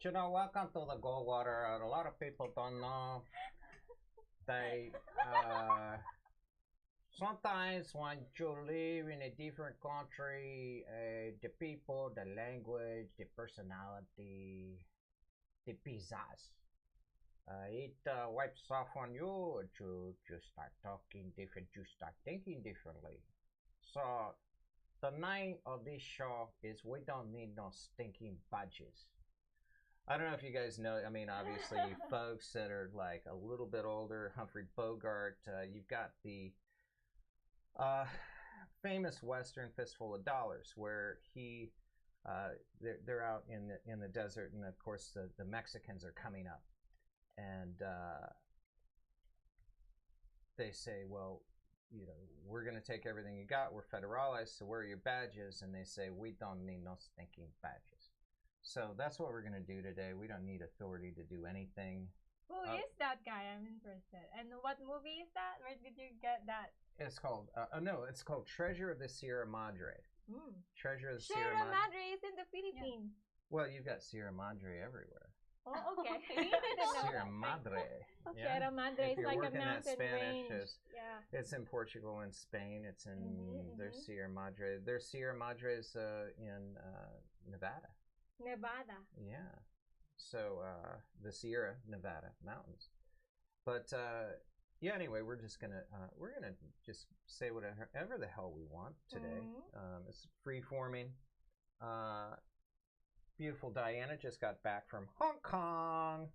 welcome to the Goldwater. A lot of people don't know. They sometimes when you live in a different country, the people, the language, the personality, the pizzazz, it wipes off on you. You start talking different. You start thinking differently. So the name of this show is "We Don't Need No Stinking Budgies." I don't know if you guys know. I mean, obviously, folks that are like a little bit older, Humphrey Bogart. You've got the uh, famous Western Fistful of Dollars, where they're out in the desert, and of course the Mexicans are coming up, and they say, well, we're going to take everything you got. We're federalized, so where are your badges? And they say, we don't need no stinking badges. So that's what we're going to do today. We don't need authority to do anything. Who is that guy? I'm interested. And what movie is that? Where did you get that? It's called, no, it's called Treasure of the Sierra Madre. Treasure of the Sierra Madre is in the Philippines. Yeah. Well, you've got Sierra Madre everywhere. Oh, okay. Sierra Madre. Yeah. Sierra Madre is like a mountain Spanish, range. It's in Portugal and Spain. It's in there's Sierra Madre. There's Sierra Madres in Nevada. Nevada. Yeah. So the Sierra Nevada mountains. But yeah. Anyway, we're gonna just say whatever the hell we want today. It's free forming. Beautiful Diana just got back from Hong Kong.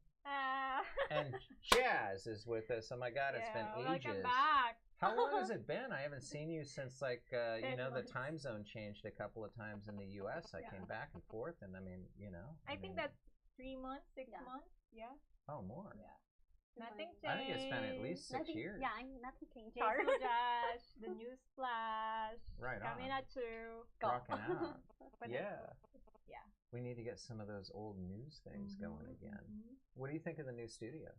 And Jazz is with us. Oh my God, it's been ages. Welcome back. How long has it been? I haven't seen you since the time zone changed a couple of times in the U.S. I came back and forth, and I mean. I think that's 3 months, 6 months. Yeah. Oh, more. Yeah. Nothing changed. I think it's been at least 6 years. Yeah, nothing changed. Josh, the news flash. Right on. Coming at you. Rocking out. Yeah. Yeah. We need to get some of those old news things going again. What do you think of the new studio?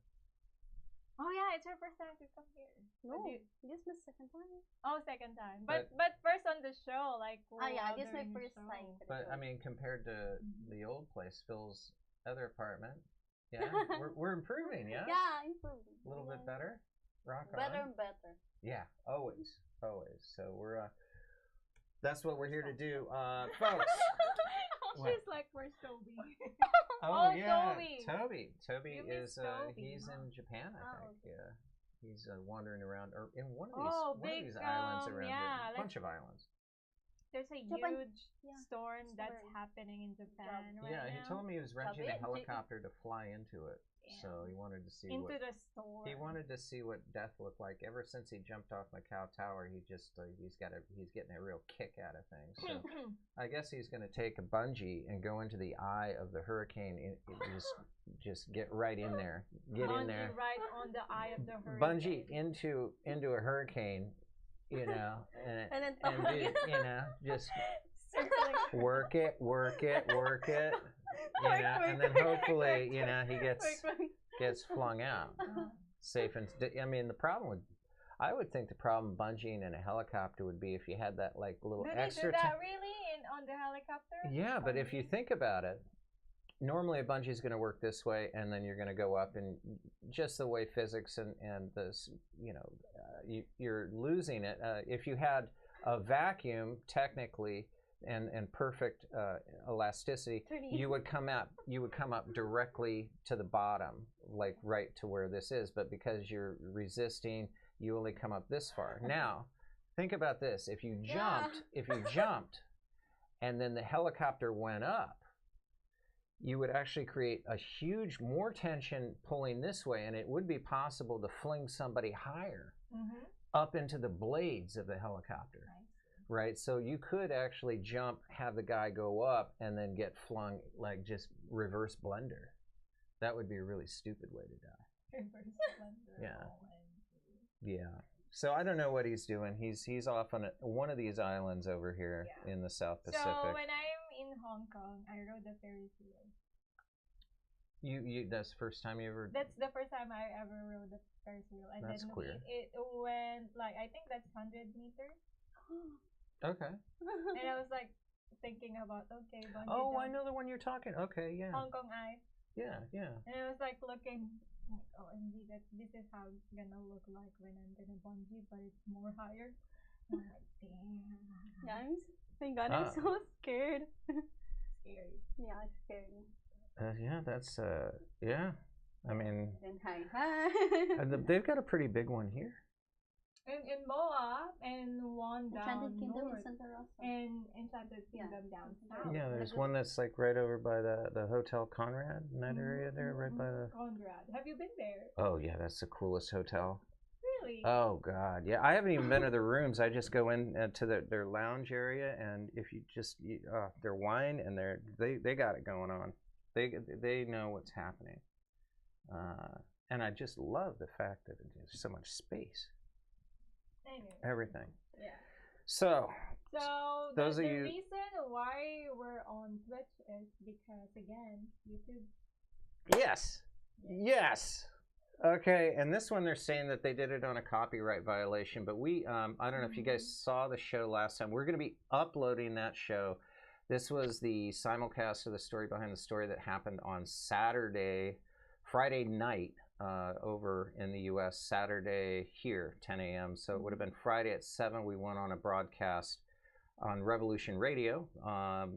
Oh yeah, it's our first time to come here. No, this is my second time. Oh, second time. But first on the show, like. Oh yeah, this is my first time. But I mean, compared to the old place, Phil's other apartment, yeah, we're improving, yeah. Yeah, improving. A little bit better. Rock on. Better and better. Yeah, always. So we're that's what we're here to do, folks. She's like, where's Toby? Oh yeah, Toby. Toby is he's in Japan, I think. Okay. Yeah, he's wandering around or in one of these islands around here. A bunch of islands. There's a huge storm that's happening in Japan right now. Yeah, he told me he was renting a helicopter to fly into it. So he wanted to see the storm. He wanted to see what death looked like. Ever since he jumped off Macau Tower, he's getting a real kick out of things. So I guess he's going to take a bungee and go into the eye of the hurricane. Just get right in there. Get in there. Right on the eye of the hurricane. Bungee into a hurricane, and just work it. And then hopefully, he gets flung out safe and. I mean, I would think the problem bungeeing in a helicopter would be if you had that like little extra. Do they do that really on the helicopter? Yeah, but if you think about it, normally a bungee is going to work this way, and then you're going to go up, and just the way physics and this, you're losing it. If you had a vacuum, technically. And perfect elasticity, you would come up directly to the bottom, like right to where this is. But because you're resisting, you only come up this far. Now, think about this: if you jumped, and then the helicopter went up, you would actually create a huge more tension pulling this way, and it would be possible to fling somebody higher up into the blades of the helicopter. Right, so you could actually jump, have the guy go up, and then get flung like just reverse blender. That would be a really stupid way to die. Reverse blender. Yeah. So I don't know what he's doing. He's off on one of these islands over here in the South Pacific. So when I'm in Hong Kong, I rode the Ferris wheel. That's the first time you ever. That's the first time I ever rode the Ferris wheel, and that's then queer. It went like I think that's 100 meters. Okay. And I was like thinking about bungee I jump. know the one you're talking. Okay, yeah. Hong Kong Eye. Yeah, yeah. And it was like looking like, OMG, that this is how it's gonna look like when I'm gonna bungee, but it's more higher. And I'm like, damn. Yeah, my God, I'm Ah. so scared. Scary. Yeah, it's scary. Yeah, that's yeah. I mean, Then hi. they've got a pretty big one here. In Moa and one down Enchanted Kingdom north. in Santa Rosa. And Enchanted Kingdom down south. Yeah, there's one that's like right over by the Hotel Conrad in that area there, right by the. Conrad. Have you been there? Oh yeah, that's the coolest hotel. Really? Oh God, yeah. I haven't even been to the rooms. I just go in to their lounge area, and if you just their wine and they got it going on. They know what's happening, and I just love the fact that there's so much space. Anyway. Everything. Yeah. So those the of you. reason why we're on Twitch is because again, YouTube. Yes. Yes. Okay, and this one they're saying that they did it on a copyright violation, but we I don't know if you guys saw the show last time. We're going to be uploading that show. This was the simulcast of the story behind the story that happened on Friday night over in the U.S., Saturday here, 10 a.m. So it would have been Friday at 7. We went on a broadcast on Revolution Radio.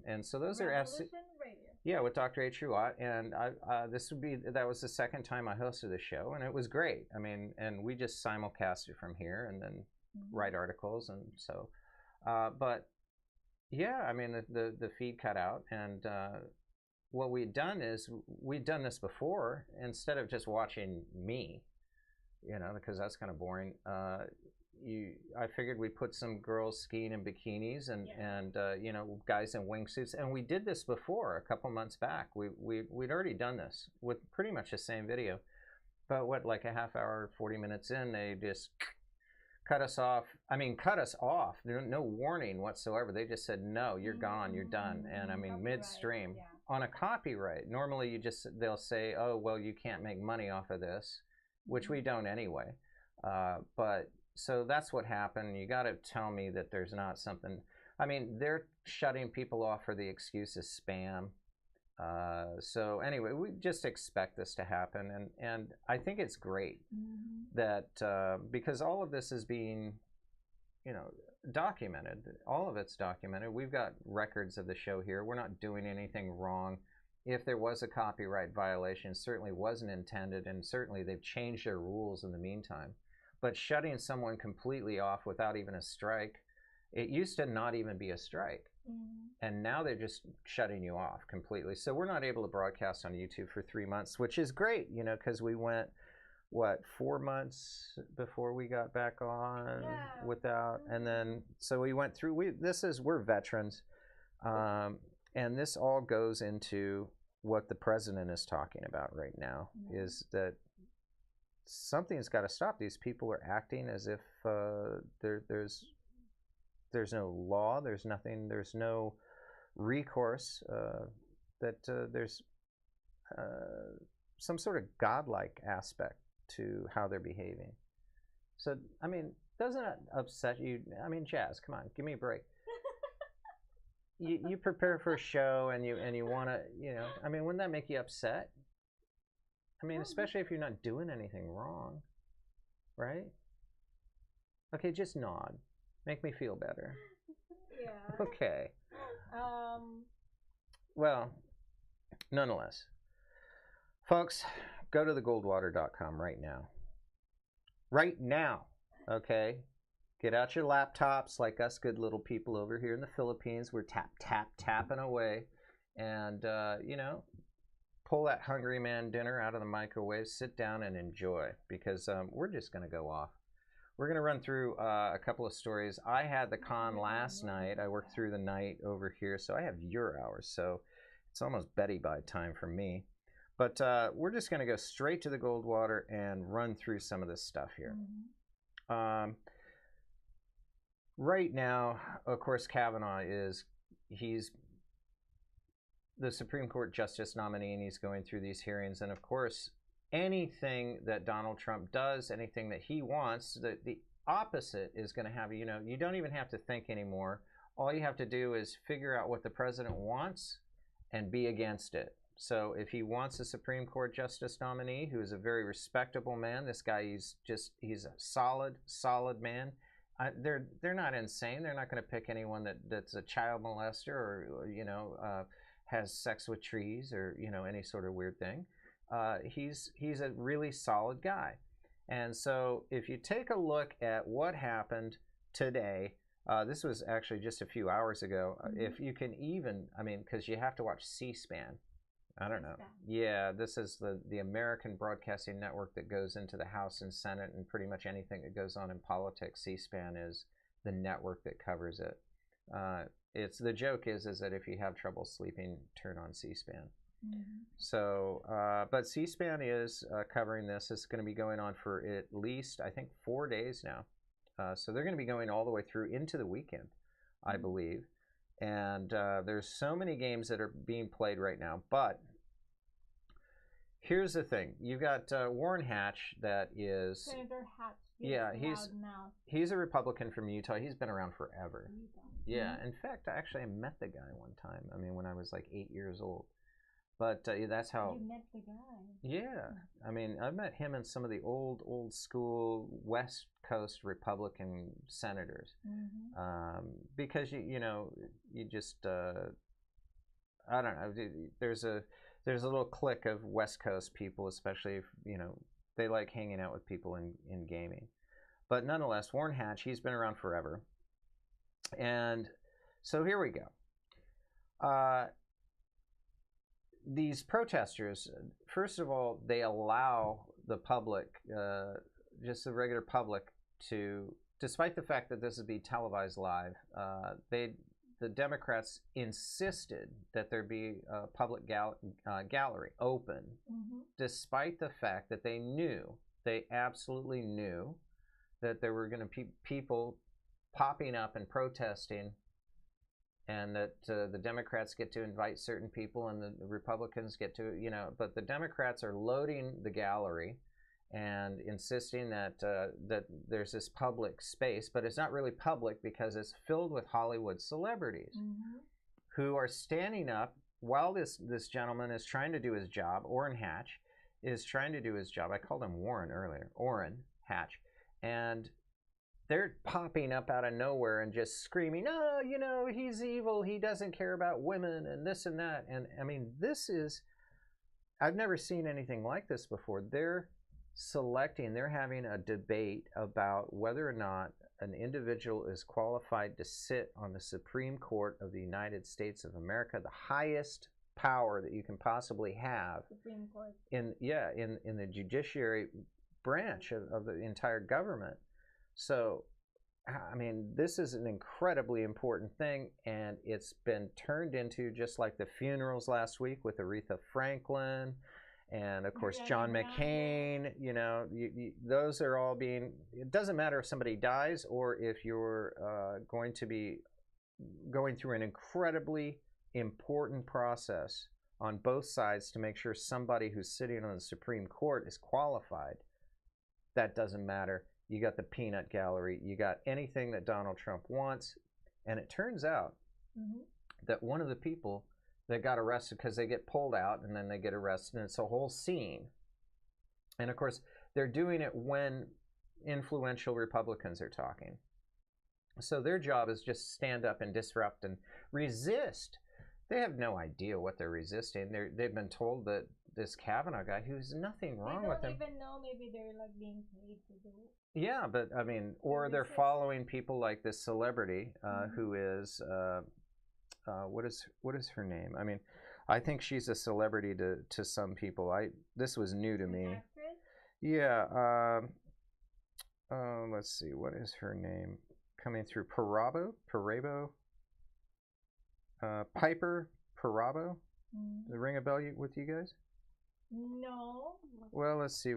And so those are absolutely... Yeah, with Dr. H. Ruat, and that was the second time I hosted the show, and it was great. I mean, and we just simulcast it from here, and then write articles, and so, but yeah, I mean, the feed cut out, and what we'd done is we'd done this before. Instead of just watching me, because that's kind of boring. I figured we'd put some girls skiing in bikinis and guys in wingsuits, and we did this before a couple months back. We'd already done this with pretty much the same video, but like a half hour, 40 minutes in, they just cut us off. I mean, cut us off. No warning whatsoever. They just said, no, you're gone, you're done. And I mean, midstream on a copyright. Normally, they'll say, oh, well, you can't make money off of this, which we don't anyway. But so that's what happened. You got to tell me that there's not something. I mean, they're shutting people off for the excuse of spam. So anyway, we just expect this to happen, and I think it's great that because all of this is being, documented. All of it's documented. We've got records of the show here. We're not doing anything wrong. If there was a copyright violation, it certainly wasn't intended, and certainly they've changed their rules in the meantime. But shutting someone completely off without even a strike, it used to not even be a strike. And now they're just shutting you off completely. So we're not able to broadcast on YouTube for 3 months, which is great, because we went, 4 months before we got back on without, and then, so we went through, we're veterans. And this all goes into what the president is talking about right now, is that something's got to stop. These people are acting as if there's no law, there's nothing, there's no recourse, that there's some sort of godlike aspect to how they're behaving. So, I mean, doesn't it upset you? I mean, Jazz, come on, give me a break. You prepare for a show and you want to, I mean, wouldn't that make you upset? I mean, especially if you're not doing anything wrong, right? Okay, just nod. Make me feel better. Yeah. Okay. Well, nonetheless, folks, go to thegoldwater.com right now. Right now, okay? Get out your laptops like us good little people over here in the Philippines. We're tapping away. And, pull that Hungry Man dinner out of the microwave, sit down and enjoy, because we're just going to go off. We're going to run through a couple of stories. I had the con last night. I worked through the night over here, so I have your hours. So it's almost Betty by time for me. But we're just going to go straight to the Goldwater and run through some of this stuff here. Right now, of course, Kavanaugh he's the Supreme Court Justice nominee, and he's going through these hearings. And of course, anything that Donald Trump does, anything that he wants, the opposite is going to have, you don't even have to think anymore. All you have to do is figure out what the president wants and be against it. So if he wants a Supreme Court Justice nominee who is a very respectable man, this guy, he's a solid man. They're not insane. They're not going to pick anyone that's a child molester or has sex with trees or any sort of weird thing. He's a really solid guy. And so if you take a look at what happened today, this was actually just a few hours ago. If you can even, because you have to watch C-SPAN. I don't know. Yeah, this is the American Broadcasting Network that goes into the House and Senate, and pretty much anything that goes on in politics. C-SPAN is the network that covers it. The joke is that if you have trouble sleeping, turn on C-SPAN. So, but C-SPAN is covering this. It's going to be going on for at least, I think, 4 days now. So they're going to be going all the way through into the weekend, I believe. And there's so many games that are being played right now. But here's the thing: you've got Warren Hatch, that is Senator Hatch. Yeah, he's a Republican from Utah. He's been around forever. Yeah, in fact, I met the guy one time. When I was like 8 years old. But that's how. You met the guy. Yeah, I met him and some of the old school West Coast Republican senators, because you just I don't know. There's a little clique of West Coast people, especially if they like hanging out with people in gaming. But nonetheless, Warren Hatch, he's been around forever, and so here we go. These protesters, first of all, they allow the public, just the regular public, to, despite the fact that this would be televised live, the Democrats insisted that there be a public gallery open, despite the fact that they absolutely knew that there were going to be people popping up and protesting, and that the Democrats get to invite certain people and the Republicans get to, but the Democrats are loading the gallery and insisting that that there's this public space, but it's not really public because it's filled with Hollywood celebrities who are standing up while this gentleman is trying to do his job. Orrin Hatch is trying to do his job. I called him Warren earlier. Orrin Hatch. And they're popping up out of nowhere and just screaming, "Oh, he's evil. He doesn't care about women and this and that." And this is, I've never seen anything like this before. They're having a debate about whether or not an individual is qualified to sit on the Supreme Court of the United States of America, the highest power that you can possibly have Supreme Court. in the judiciary branch of the entire government. So, this is an incredibly important thing, and it's been turned into, just like the funerals last week with Aretha Franklin and, of course, John McCain. Those are all being, it doesn't matter if somebody dies or if you're going to be going through an incredibly important process on both sides to make sure somebody who's sitting on the Supreme Court is qualified. That doesn't matter. You got the peanut gallery. You got anything that Donald Trump wants. And it turns out that one of the people that got arrested, because they get pulled out and then they get arrested, and it's a whole scene. And, of course, they're doing it when influential Republicans are talking. So their job is just stand up and disrupt and resist. They have no idea what they're resisting. They've been told that this Kavanaugh guy, who's nothing wrong with him. They don't even know. Maybe they're like being paid to do it. Yeah, but or they're following people like this celebrity who is, what is her name? I think she's a celebrity to some people. This was new to me. Actress? Yeah. Let's see. What is her name? Coming through Parabo. Piper Parabo. Does it ring a bell with you guys? No. Well, let's see.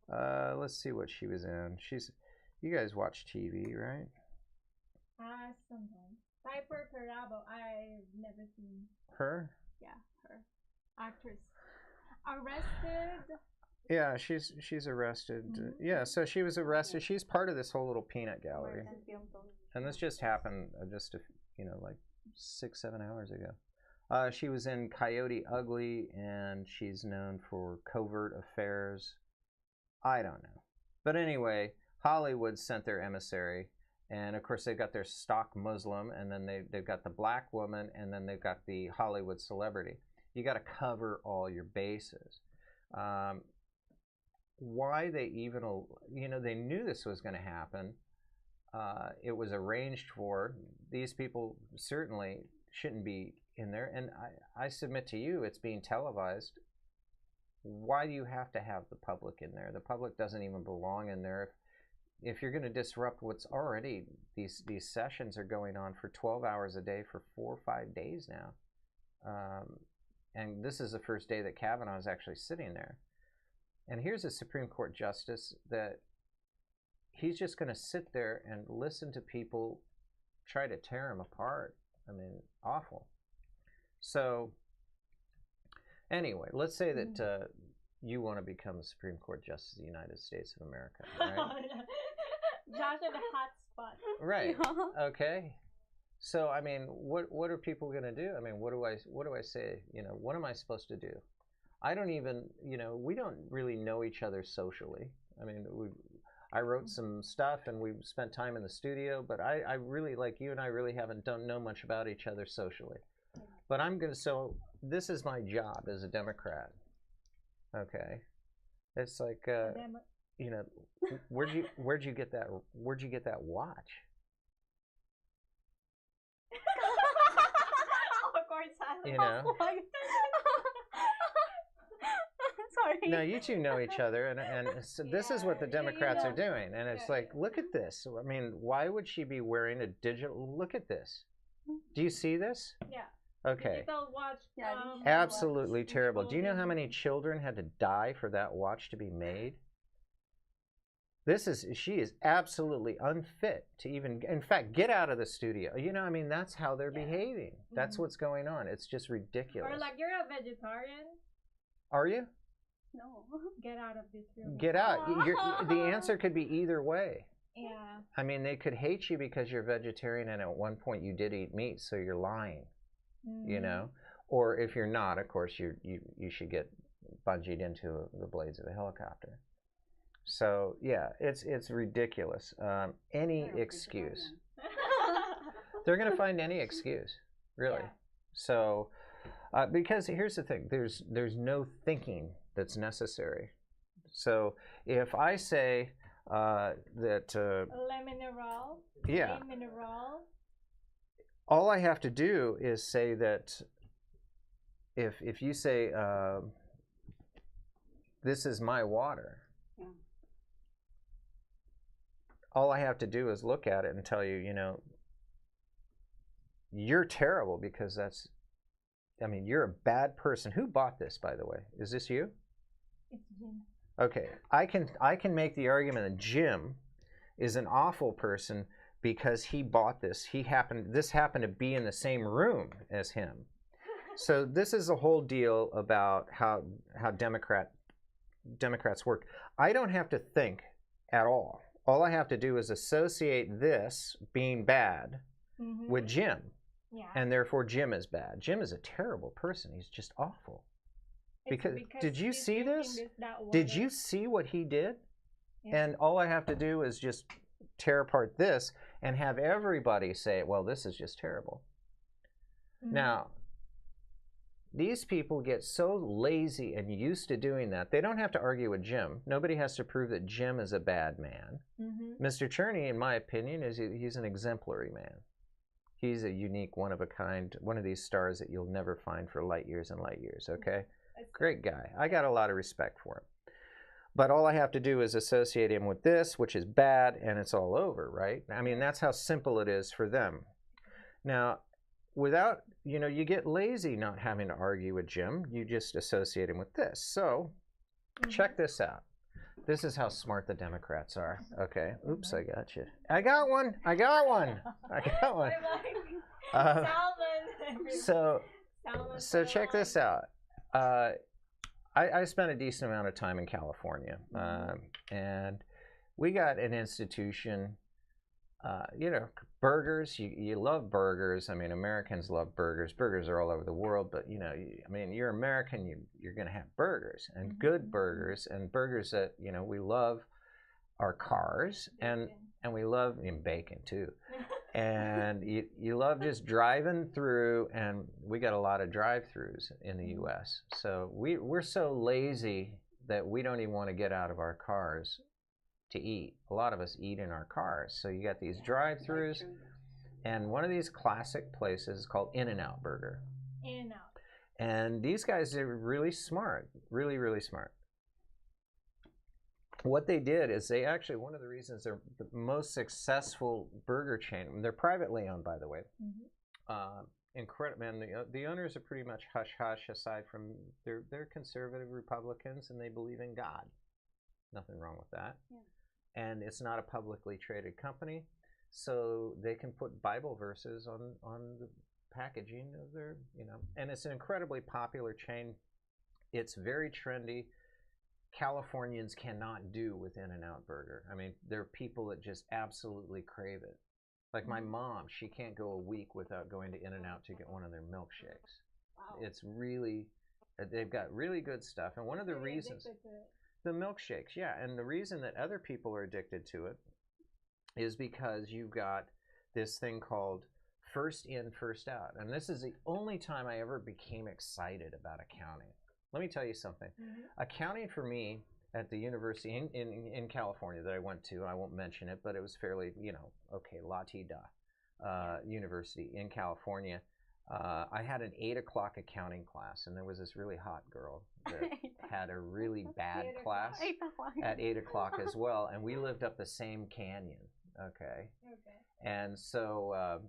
Let's see what she was in. You guys watch TV, right? Sometimes. Piper Parabo. I've never seen her. Yeah, her. Actress. Arrested. Yeah, she's arrested. Yeah, so she was arrested. She's part of this whole little peanut gallery, and this just happened like 6-7 hours ago. She was in Coyote Ugly, and she's known for Covert Affairs. I don't know. But anyway, Hollywood sent their emissary, and of course they've got their stock Muslim, and then they've got the black woman, and then they've got the Hollywood celebrity. You got to cover all your bases. Why they even, they knew this was going to happen. It was arranged for. These people certainly shouldn't be in there, and I submit to you, it's being televised. Why do you have to have the public in there? The public doesn't even belong in there. If you're going to disrupt what's already, these sessions are going on for 12 hours a day for 4 or 5 days now. And this is the first day that Kavanaugh is actually sitting there. And here's a Supreme Court justice that he's just going to sit there and listen to people try to tear him apart. I mean, awful. So anyway, let's say that you want to become the Supreme Court Justice of the United States of America, right? Josh at the hot spot. Right. Okay. So I mean, what are people going to do? I mean, what do I say? What am I supposed to do? I don't even, we don't really know each other socially. I mean, I wrote some stuff and we spent time in the studio, but I really, like you and I, really don't know much about each other socially. But so this is my job as a Democrat. Okay. It's like, where'd you get that watch? Sorry. No, you two know each other, and so this is what the Democrats are doing, and it's like, look at this. I mean, why would she be wearing a digital? Look at this. Do you see this? Yeah. Okay. Digital watch. Absolutely terrible. Do you know how many children had to die for that watch to be made? She is absolutely unfit to even, in fact, get out of the studio. I mean, that's how they're behaving. That's what's going on. It's just ridiculous. Or like, you're a vegetarian. Are you? No. Get out of this room. Get out. The answer could be either way. Yeah. I mean, they could hate you because you're vegetarian and at one point you did eat meat, so you're lying. Or if you're not, of course, you should get bungeed into the blades of a helicopter. So yeah, it's ridiculous. Any excuse. They're going to find any excuse, really. Yeah. So, because here's the thing: there's no thinking that's necessary. So if I say that Le mineral. Yeah. Le mineral. All I have to do is say that if you say this is my water. All I have to do is look at it and tell you, you're terrible because you're a bad person. Who bought this, by the way? Is this you? It's Jim. Okay. I can make the argument that Jim is an awful person because he bought this. This happened to be in the same room as him. So this is a whole deal about how Democrats work. I don't have to think at all. All I have to do is associate this being bad with Jim. Yeah. And therefore Jim is bad. Jim is a terrible person. He's just awful. Because did you see this? Did you see what he did? Yeah. And all I have to do is just tear apart this and have everybody say, well, this is just terrible. Now, these people get so lazy and used to doing that, they don't have to argue with Jim. Nobody has to prove that Jim is a bad man. Mr. Cherney, in my opinion, he's an exemplary man. He's a unique, one of a kind, one of these stars that you'll never find for light years and light years, okay? Great guy. I got a lot of respect for him. But all I have to do is associate him with this, which is bad, and it's all over, right? I mean, that's how simple it is for them. Now, without, you get lazy not having to argue with Jim. You just associate him with this. So, check this out. This is how smart the Democrats are. Okay. Oops, I got you. I got one. So check this out. I spent a decent amount of time in California, and we got an institution You know, burgers. You love burgers. I mean, Americans love burgers. Burgers are all over the world, but you know, I mean, you're American. You're going to have burgers and good burgers and burgers that you know we love. Our cars and we love bacon too. And you love just driving through, and we got a lot of drive-throughs in the U.S. So we're so lazy that we don't even want to get out of our cars to eat. A lot of us eat in our cars. So you got these drive-throughs, and one of these classic places is called In-N-Out Burger. In-N-Out. And these guys are really smart, really, really smart. What they did is they actually, one of the reasons they're the most successful burger chain, they're privately owned, by the way. Incredible, and the owners are pretty much hush-hush, aside from they're conservative Republicans, and they believe in God. Nothing wrong with that. Yeah. And it's not a publicly traded company, so they can put Bible verses on the packaging of their, you know, and it's an incredibly popular chain. It's very trendy. Californians cannot do with In-N-Out Burger. I mean, there are people that just absolutely crave it. Like my mom, she can't go a week without going to In-N-Out to get one of their milkshakes. Wow. It's really, they've got really good stuff. And one of the reasons, the milkshakes, yeah. And the reason that other people are addicted to it is because you've got this thing called first in, first out. And this is the only time I ever became excited about accounting. Let me tell you something. Accounting for me at the university in California that I went to, I won't mention it, but it was fairly, you know, okay, La-Ti-Da University in California. I had an 8 o'clock accounting class, and there was this really hot girl that had a really bad class at 8 o'clock as well, and we lived up the same canyon, okay? And so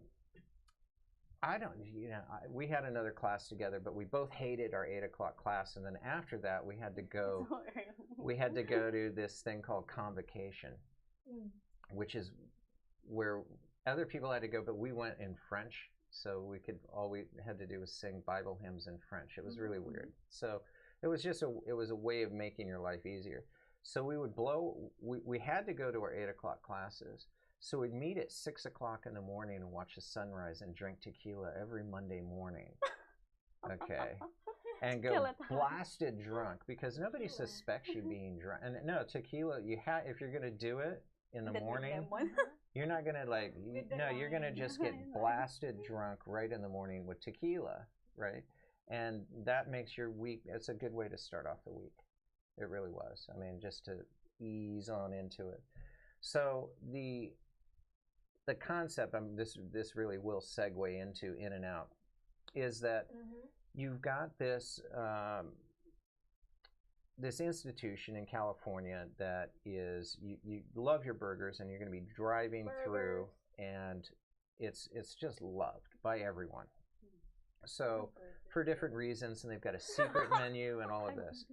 I don't, you know, we had another class together, but we both hated our 8 o'clock class, and then after that, we had to go to this thing called convocation, which is where other people had to go, but we went in French, so all we had to do was sing Bible hymns in French. It was really weird. So it was just it was a way of making your life easier. So we would we had to go to our 8 o'clock classes. So we'd meet at 6 o'clock in the morning and watch the sunrise and drink tequila every Monday morning, okay? And go blasted drunk, because nobody suspects you being drunk. And no, tequila, if you're gonna do it in the morning, you're not gonna you're gonna just get blasted drunk right in the morning with tequila, right? And that makes your week, it's a good way to start off the week. It really was. I mean, just to ease on into it. So the concept, this really will segue into In-N-Out, is that you've got this this institution in California that is, you love your burgers, and you're going to be driving through, and it's just loved by everyone. So for different reasons, and they've got a secret menu and all of this.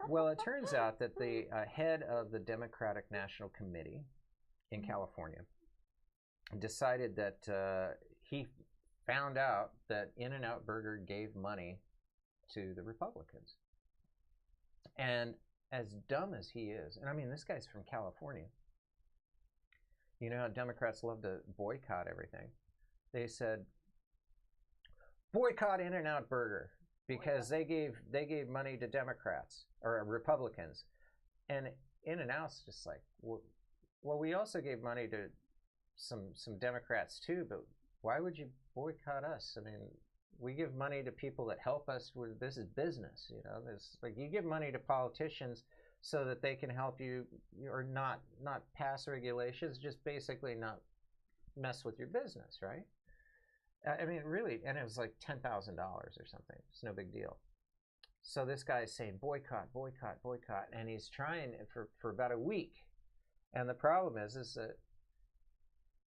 Well, it turns out that the head of the Democratic National Committee in California decided that he found out that In-N-Out Burger gave money to the Republicans. And as dumb as he is, and I mean, this guy's from California. You know how Democrats love to boycott everything. They said, boycott In-N-Out Burger because they gave money to Democrats or Republicans. And In-N-Out's just like, well, we also gave money to some Democrats too, but why would you boycott us? I mean, we give money to people that help us with, this is business, you know. It's like you give money to politicians so that they can help you, or not pass regulations, just basically not mess with your business, right? I mean, really, and it was like $10,000 or something. It's no big deal. So this guy is saying boycott, boycott, boycott, and he's trying for about a week. And the problem is that,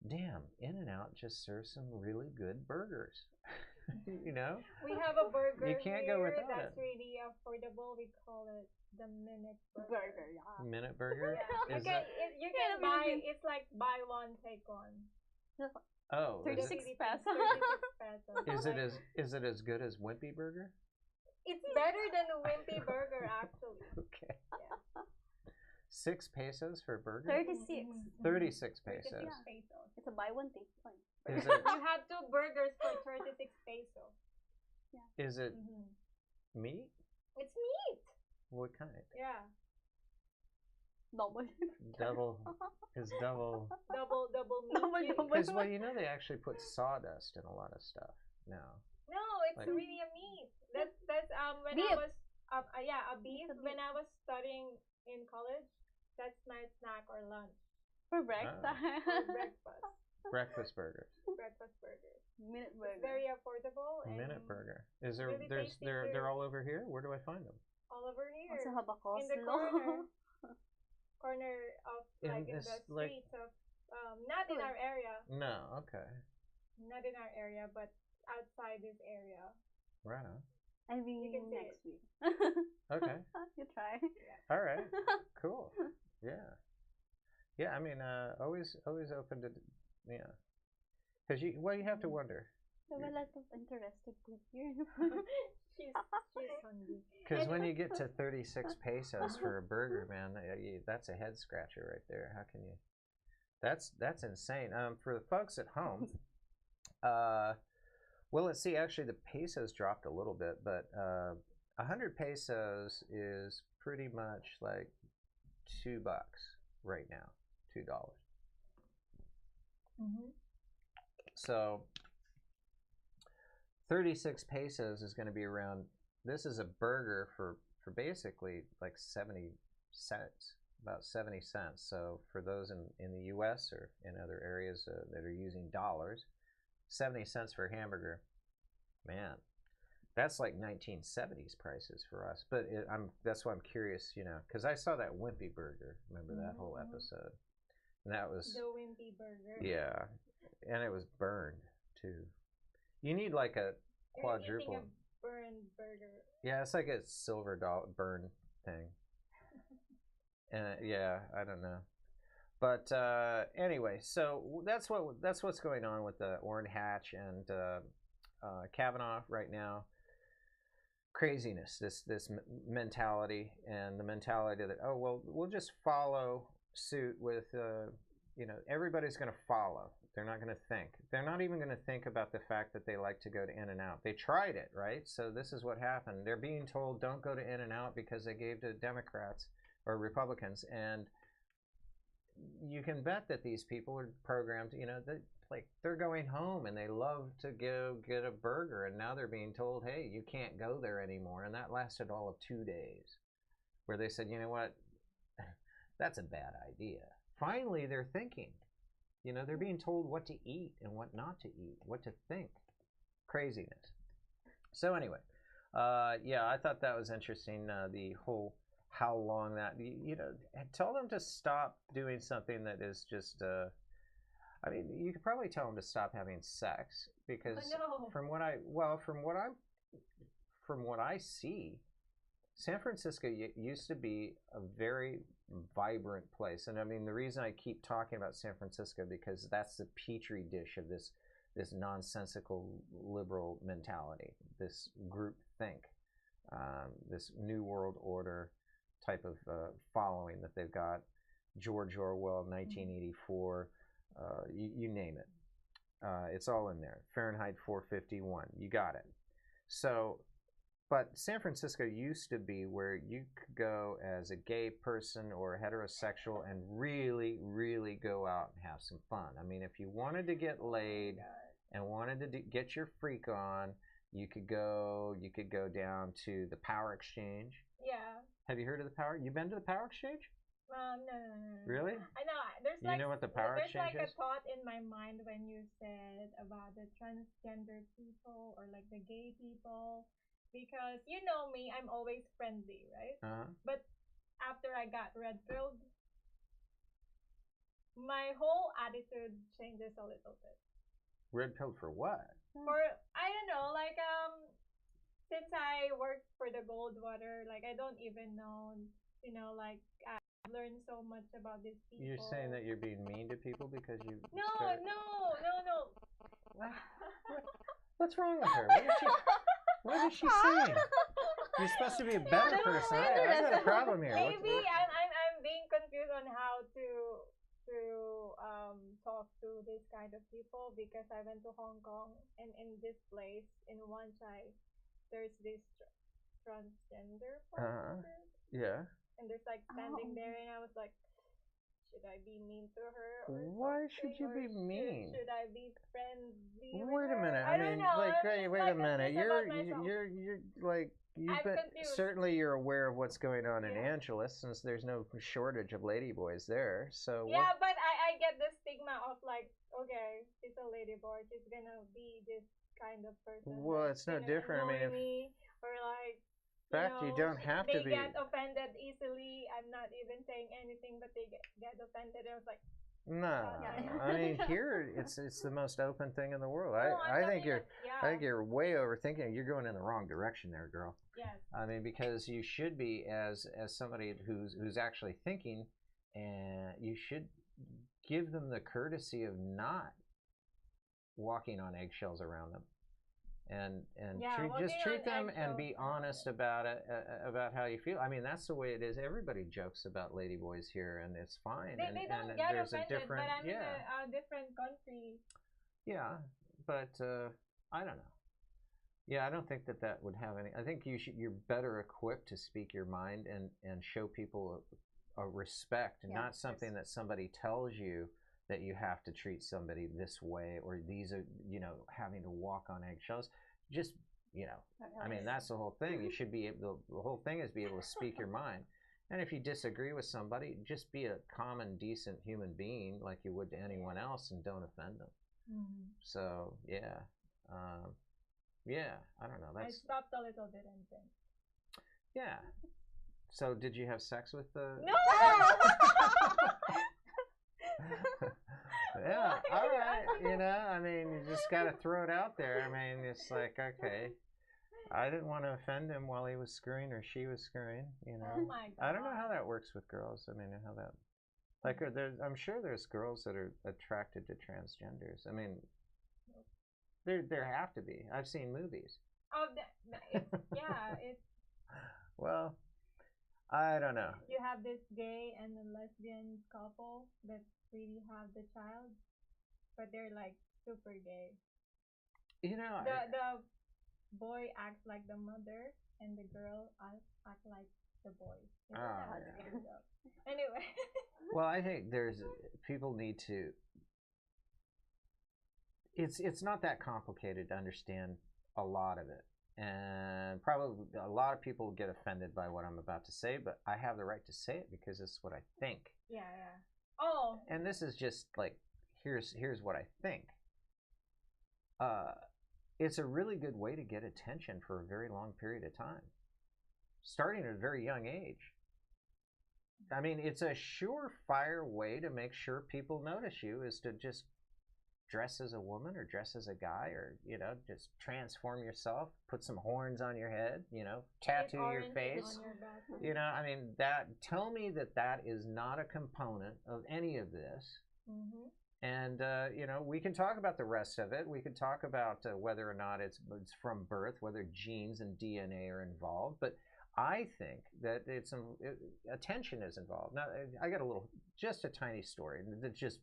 damn, In-N-Out just serves some really good burgers. You know? We have a burger you can't go without that's it. really affordable. We call it the Minute Burger. Yeah. Minute Burger? Yeah. You can buy, it's like buy one, take one. Oh, 36 pesos. 36 pesos. Is it as good as Wimpy Burger? It's better than a Wimpy Burger, actually. Okay. Yeah. 6 pesos for a burger? 36. 36 36 pesos. pesos. It's a buy one take one. Is it? You have 2 burgers for 36 pesos. Is it meat? It's meat. What kind? Yeah. Double. Double. Is double. Double meat. Double. Because well, you know they actually put sawdust in a lot of stuff now. No, it's Like- really a meat. That's when Beef. I was a beef. It's a When beef. I was studying in college, that's my snack or lunch For breakfast. or breakfast. Breakfast burgers. Breakfast burgers. Minute It's burger. very affordable and Minute burger. Is there? really tasty They're too. all over here. Where do I find them? all over here. Also have a In the coleslaw. corner of In like in this, the like- streets of not in our area, No. Okay. not in our area, but outside this area. Right on. I'll bring You you can see next week. Okay. You try. All right. Cool. Yeah. Yeah. I mean, always open to, yeah. Because you have to wonder. There are a lot of interested food here. She's hungry. Because when you get to 36 pesos for a burger, man, that's a head scratcher right there. How can you? That's insane. For the folks at home, well, let's see. Actually, the pesos dropped a little bit, but 100 pesos is pretty much like $2 right now. $2. So 36 pesos is going to be around. This is a burger for basically like 70 cents, about 70 cents. So for those in the U.S. or in other areas that are using dollars, 70 cents for a hamburger, man, that's like 1970s prices for us. But that's why I'm curious, because I saw that Wimpy burger. Remember that whole episode? And that was The wimpy burger. yeah, and it was burned too. You need like a You're quadruple. eating a burned burger. Yeah, it's like a silver burn thing. And yeah, I don't know. But anyway, so that's what's going on with the Orrin Hatch and Kavanaugh right now. Craziness, this mentality, and the mentality that, oh well, we'll just follow suit with everybody's going to follow. They're not going to think. They're not even going to think about the fact that they like to go to In-N-Out. They tried it, right? So this is what happened. They're being told don't go to In-N-Out because they gave to Democrats or Republicans, and you can bet that these people are programmed. They're going home and they love to go get a burger, and now they're being told, hey, you can't go there anymore. And that lasted all of 2 days, where they said, you know what, that's a bad idea. Finally, they're thinking. They're being told what to eat and what not to eat, what to think. Craziness. So anyway, I thought that was interesting. The whole how long that, tell them to stop doing something that is just, you could probably tell them to stop having sex, because No. from what I see, San Francisco used to be a very vibrant place. And I mean, the reason I keep talking about San Francisco, because that's the petri dish of this nonsensical liberal mentality, this group think, this New World Order type of following that they've got. George Orwell, 1984, you name it. It's all in there. Fahrenheit 451, you got it. So, but San Francisco used to be where you could go as a gay person or a heterosexual and really, really go out and have some fun. I mean, if you wanted to get laid and wanted to get your freak on, you could go down to the Power Exchange. Yeah. Have you heard of the Power? You been to the Power Exchange? No. Really? I know. There's You know what the Power Exchange There's like is? a thought in my mind when you said about the transgender people or like the gay people, because you know me, I'm always friendly, right? But after I got red-pilled, my whole attitude changes a little bit. Red-pilled for what? For I don't know, like since I worked for the Goldwater, like I don't even know, like I've learned so much about these people. You're saying that you're being mean to people because you No. What's wrong with her? What is she saying? You're supposed to be a better person. I got a problem here. Maybe I'm being this kind of people because I went to Hong Kong, and in this place in Wan Chai, there's this transgender person, Yeah. and there's like standing there, and I was like, should I be mean to her? Or Why should you be something? mean? Should I be friendly with Wait a her? minute. I don't know. like, I'm wait just a minute. confused about myself. You're like, I'm confused. certainly you're aware of what's going on in Yeah. Angeles, since there's no shortage of ladyboys there. So Yeah, but I get the stigma of like, okay, she's a ladyboy, she's gonna be this kind of person. Well, like, it's no gonna different. I mean, annoy me, or like, in fact, you don't have to they be. get offended easily. I'm not even saying anything, but they get offended. I was like, No, Yeah. I mean here it's the most open thing in the world. no, I think you're yeah. I think you're way overthinking. You're going in the wrong direction there, girl. Yes. I mean, because you should be as somebody who's actually thinking, and you should give them the courtesy of not walking on eggshells around them, and Yeah, treat them and be eggshells. honest about it, about how you feel. I mean, that's the way it is. Everybody jokes about ladyboys here, and it's fine. They don't and get there's offended, a different, but I'm in yeah, a different country. yeah, but I don't know. Yeah, I don't think that would have any. I think you're better equipped to speak your mind and show people a respect, Yeah, not something that somebody tells you that you have to treat somebody this way, or these are, having to walk on eggshells. Just, I mean, that's the whole thing. You should be able. The whole thing is be able to speak your mind. And if you disagree with somebody, just be a common, decent human being like you would to anyone else, and don't offend them. Mm-hmm. So yeah, yeah. I don't know. I That's stopped a little bit and think. yeah. So did you have sex with the? No. Yeah. Why All are you right. asking I mean, you just got to throw it out there. I mean, it's like, okay, I didn't want to offend him while he was screwing or she was screwing. Oh my god. I don't know how that works with girls. I mean, how that. Like, I'm sure there's girls that are attracted to transgenders. I mean, there have to be. I've seen movies. Oh, it's. Well, I don't know. You have this gay and a lesbian couple that really have the child, but they're like super gay. The boy acts like the mother, and the girl act like the boy. Anyway. Well, I think people need to. It's not that complicated to understand a lot of it, and probably a lot of people get offended by what I'm about to say, but I have the right to say it because it's what I think. Yeah. Oh. And this is just like, here's what I think. It's a really good way to get attention for a very long period of time, starting at a very young age. I mean, it's a surefire way to make sure people notice you is to just dress as a woman or dress as a guy, or just transform yourself, put some horns on your head, tattoo your face, on your I mean, tell me that is not a component of any of this. Mm-hmm. And we can talk about the rest of it. We can talk about whether or not it's from birth, whether genes and DNA are involved, but I think that attention is involved. Now, I got just a tiny story that just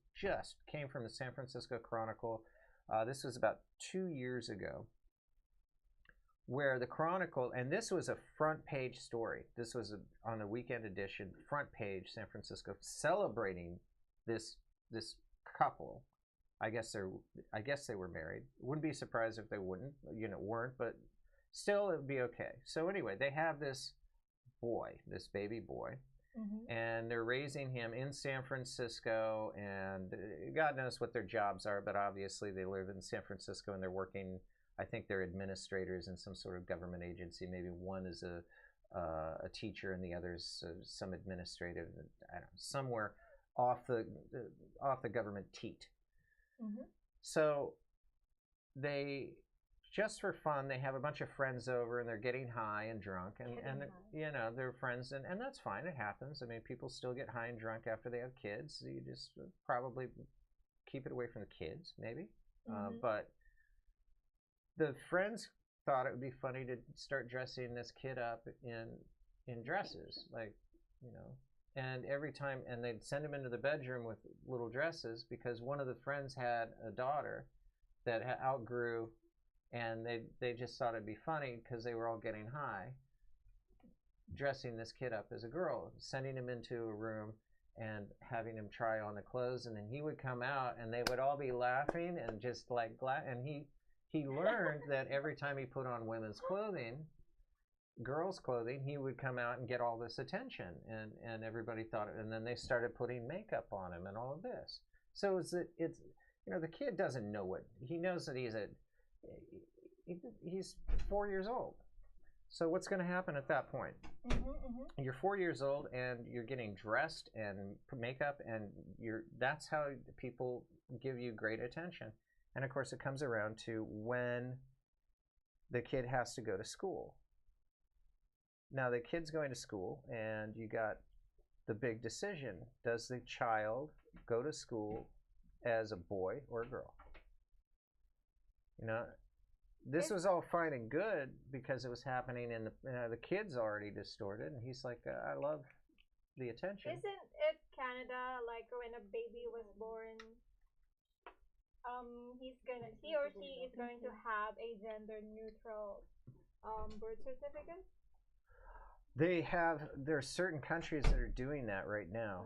came from the San Francisco Chronicle. This was about 2 years ago, where the Chronicle, and this was a front page story. This was on the weekend edition, front page, San Francisco, celebrating this couple. I guess they were married. Wouldn't be surprised if they weren't, but still, it would be okay. So anyway, they have this baby boy, mm-hmm. and they're raising him in San Francisco, and God knows what their jobs are, but obviously they live in San Francisco, and they're working, I think they're administrators in some sort of government agency. Maybe one is a teacher, and the other is some administrative, I don't know, somewhere off the government teat. Mm-hmm. So they, just for fun, they have a bunch of friends over, and they're getting high and drunk, and they're friends, and that's fine. It happens. I mean, people still get high and drunk after they have kids. You just probably keep it away from the kids, maybe. Mm-hmm. But the friends thought it would be funny to start dressing this kid up in dresses, like, and every time, and they'd send them into the bedroom with little dresses because one of the friends had a daughter that outgrew, and they just thought it'd be funny because they were all getting high, dressing this kid up as a girl, sending him into a room and having him try on the clothes, and then he would come out and they would all be laughing and just like and he learned that every time he put on women's clothing, girls' clothing, he would come out and get all this attention, and everybody thought, and then they started putting makeup on him and all of this. So it's the kid doesn't know what he knows, that he's 4 years old. So what's going to happen at that point? You're 4 years old and you're getting dressed and makeup, and that's how people give you great attention. And of course, it comes around to when the kid has to go to school. Now the kid's going to school, and you got the big decision: does the child go to school as a boy or a girl? This was all fine and good because it was happening in the kid's already distorted, and he's like, I love the attention. Isn't it Canada, like when a baby was born, he or she is going to have a gender neutral birth certificate? There's certain countries that are doing that right now.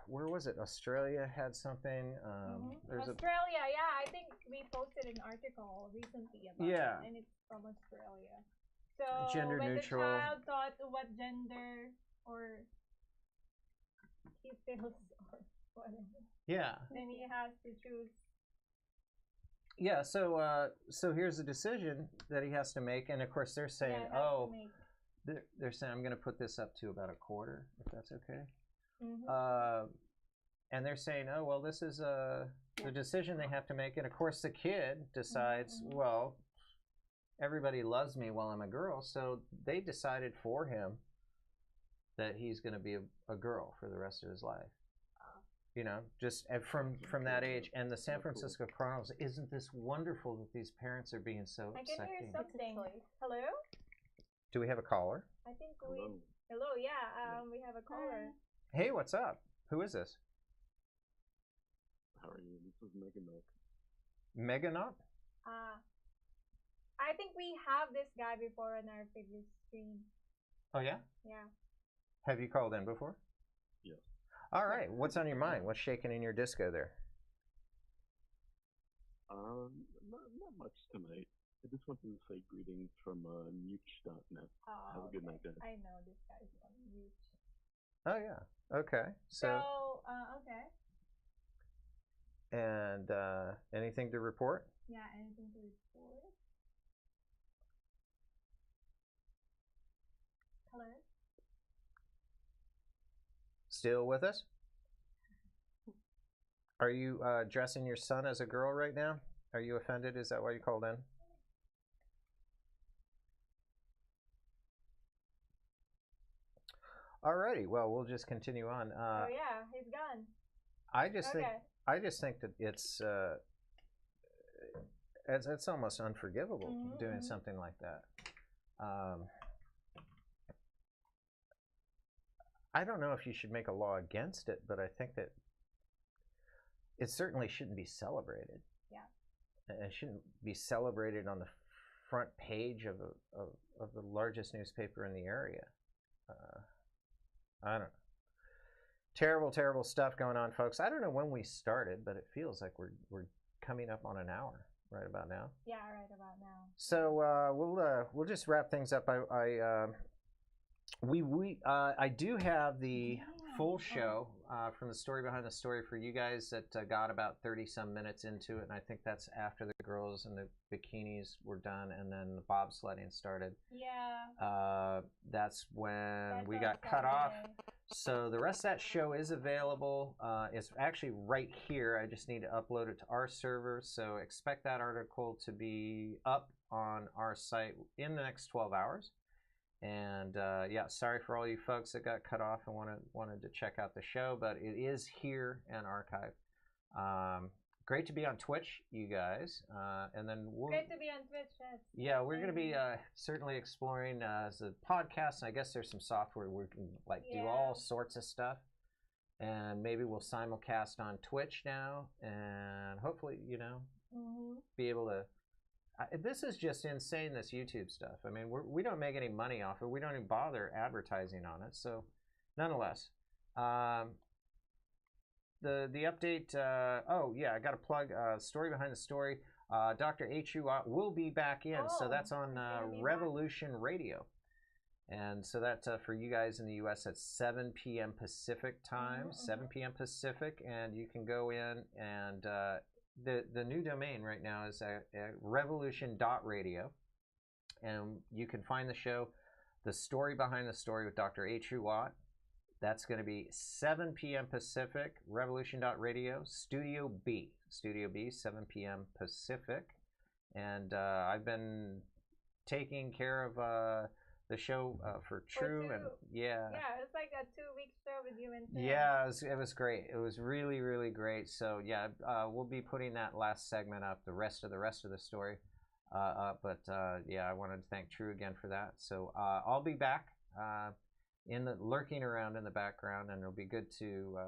Where was it? Australia had something. Australia, yeah. I think we posted an article recently about it, and it's from Australia. So gender when neutral. the child thought what gender or he feels or whatever, then he has to choose. Yeah. So here's the decision that he has to make, and of course they're saying, they're saying, I'm going to put this up to about a quarter, if that's okay. And they're saying, oh, well, this is the decision they have to make. And of course, the kid decides, well, everybody loves me while I'm a girl. So they decided for him that he's going to be a girl for the rest of his life. Just from that age. And the San Francisco Chronicles, isn't this wonderful that these parents are being so accepting? I can hear something. Hello? Do we have a caller? I think Hello, yeah. We have a caller. Hey, what's up? Who is this? How are you? This is Meganot. Meganot? I think we have this guy before on our previous stream. Oh, yeah? Yeah. Have you called in before? Yes. All right. What's on your mind? What's shaking in your disco there? Not much tonight. I just wanted to say greetings from Nuke.net. Have a good night, guys. I know this guy's from Nuke. Oh, yeah. Okay. So okay. And anything to report? Yeah, anything to report? Hello? Still with us? Are you dressing your son as a girl right now? Are you offended? Is that why you called in? Alrighty, well, we'll just continue on. Oh yeah, he's gone. I just think that it's almost unforgivable doing something like that. I don't know if you should make a law against it, but I think that it certainly shouldn't be celebrated. Yeah. It shouldn't be celebrated on the front page of the largest newspaper in the area. I don't know. Terrible, terrible stuff going on, folks. I don't know when we started, but it feels like we're coming up on an hour right about now. Yeah, right about now. So we'll just wrap things up. I do have the full show from the story behind the story for you guys that got about 30 some minutes into it, and I think that's after the girls and the bikinis were done and then the bobsledding started. Yeah. That's when we got cut off. So the rest of that show is available. It's actually right here. I just need to upload it to our server. So expect that article to be up on our site in the next 12 hours. And yeah, sorry for all you folks that got cut off and wanted to check out the show, but it is here and archived. great to be on Twitch, you guys. And then we'll. Great to be on Twitch, yes. Yeah, we're going to be certainly exploring as a podcast. And I guess there's some software where we can do all sorts of stuff. And maybe we'll simulcast on Twitch now. And hopefully, be able to. This is just insane, this YouTube stuff. I mean, we don't make any money off it. We don't even bother advertising on it. So, nonetheless, the update. I got to plug story behind the story. Dr. H.U. will be back in, so that's on Revolution Radio. And so that for you guys in the U.S. at 7 p.m. Pacific time, 7 p.m. Pacific, and you can go in and. The new domain right now is revolution.radio, and you can find the show, The Story Behind the Story with Dr. H. Watt. That's going to be 7 p.m. Pacific, revolution.radio, Studio B, 7 p.m. Pacific. And I've been taking care of the show for True, and it's like a 2-week show with you and Tim. Yeah, it was great. It was really, really great. So we'll be putting that last segment up, the rest of the story up. But I wanted to thank True again for that. So I'll be back lurking around in the background, and it'll be good to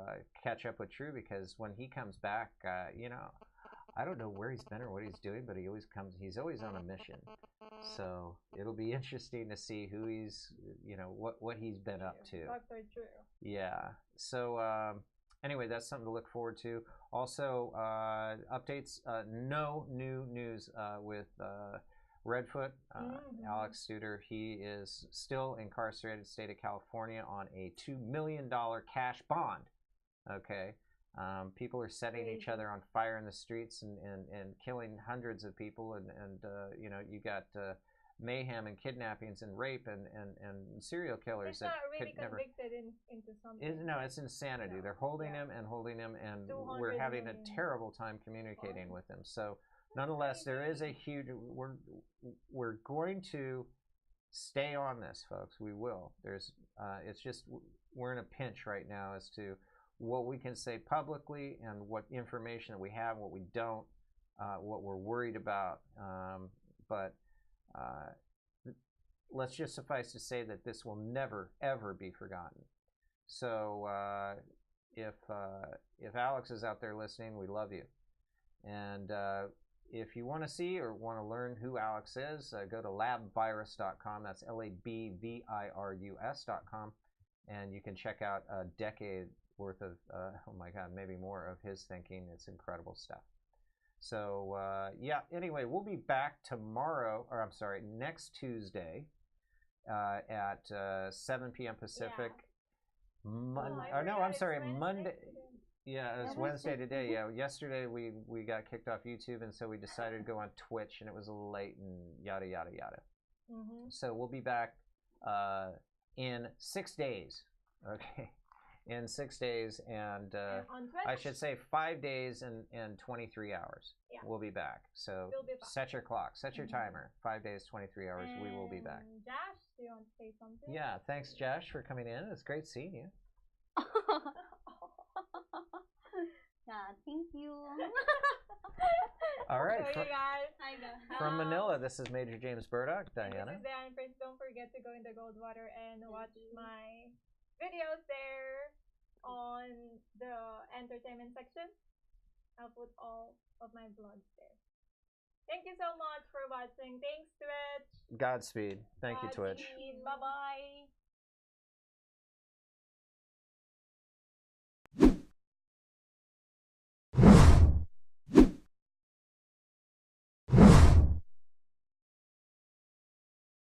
catch up with True, because when he comes back, I don't know where he's been or what he's doing, but he always comes. He's always on a mission. So it'll be interesting to see who he's, what he's been up to. Dr. True. Yeah. So anyway, that's something to look forward to. Also, updates. No new news with Redfoot, Alex Studer. He is still incarcerated in the state of California on a $2 million cash bond. Okay. People are setting each other on fire in the streets and killing hundreds of people, and you got mayhem and kidnappings and rape and serial killers. It's not really convicted into something. No, it's insanity. No. They're holding him, and we're having a terrible time communicating with him. So nonetheless, there is a huge. We're going to stay on this, folks. We will. It's just we're in a pinch right now as to what we can say publicly and what information that we have, what we don't, what we're worried about. But let's just suffice to say that this will never, ever be forgotten. So if Alex is out there listening, we love you. And if you want to see or want to learn who Alex is, go to labvirus.com. That's LABVIRUS.com. And you can check out a decade worth of, maybe more of his thinking. It's incredible stuff. So, anyway, we'll be back next Tuesday at 7 p.m. Pacific. Monday. Yeah, it's Wednesday today. Yeah, yesterday we got kicked off YouTube, and so we decided to go on Twitch, and it was a little late and yada, yada, yada. So we'll be back in 6 days. Okay. In 6 days, and I should say 5 days and 23 hours. Yeah. We'll be back. So set your clock, set your timer. 5 days, 23 hours. We will be back. Josh, do you want to say something? Yeah, thanks, Josh, for coming in. It's great seeing you. Yeah, thank you. All right. So you guys, from Manila, this is Major James Burdock. Diana. This is Diana. Please don't forget to go in the Goldwater and watch my videos there on the entertainment section. I'll put all of my vlogs there. Thank you so much for watching. Thanks, Twitch. Godspeed. Thank you, Twitch. Bye-bye.